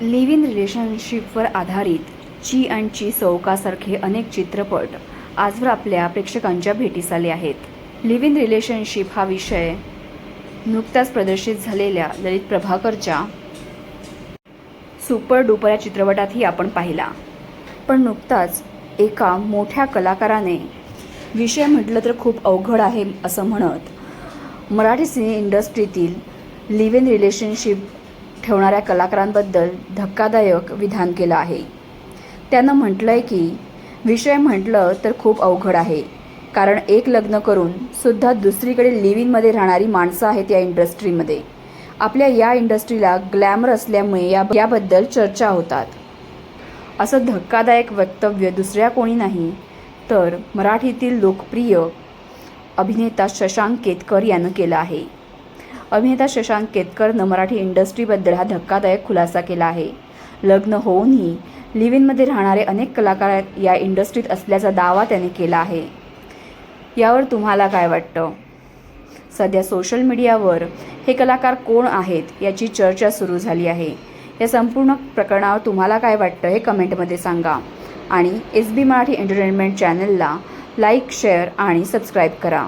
Live in रिलेशनशिपवर आधारित ची and ची सौकासारखे अनेक चित्रपट आजवर आपल्या प्रेक्षकांच्या भेटीस आले आहेत. लिव्ह इन रिलेशनशिप हा विषय नुकताच प्रदर्शित झालेल्या ललित प्रभाकरच्या सुपर डुपर या चित्रपटातही आपण पाहिला. पण नुकताच एका मोठ्या कलाकाराने विषय म्हटलं तर खूप अवघड आहे असं म्हणत मराठी सिने इंडस्ट्रीतील लिव्ह इन रिलेशनशिप ठेवणाऱ्या कलाकारांबद्दल धक्कादायक विधान केलं आहे. त्यानं म्हटलं आहे की विषय म्हटलं तर खूप अवघड आहे, कारण एक लग्न करून सुद्धा दुसरीकडे लिव्ह इनमध्ये राहणारी माणसं आहेत या इंडस्ट्रीमध्ये. आपल्या या इंडस्ट्रीला ग्लॅमर असल्यामुळे याबद्दल चर्चा होतात. असं धक्कादायक वक्तव्य दुसऱ्या कोणी नाही तर मराठीतील लोकप्रिय अभिनेता शशांक केतकर यानं केलं आहे. अभिनेता शशांक केतकरनं मराठी इंडस्ट्रीबद्दल हा धक्कादायक खुलासा केला आहे. लग्न होऊनही लिव्ह इनमध्ये राहणारे अनेक कलाकार या इंडस्ट्रीत असल्याचा दावा त्याने केला आहे. यावर तुम्हाला काय वाटतं? सध्या सोशल मीडियावर हे कलाकार कोण आहेत याची चर्चा सुरू झाली आहे. या संपूर्ण प्रकरणावर तुम्हाला काय वाटतं हे कमेंटमध्ये सांगा आणि SB मराठी एंटरटेनमेंट चॅनलला लाईक, शेअर आणि सबस्क्राईब करा.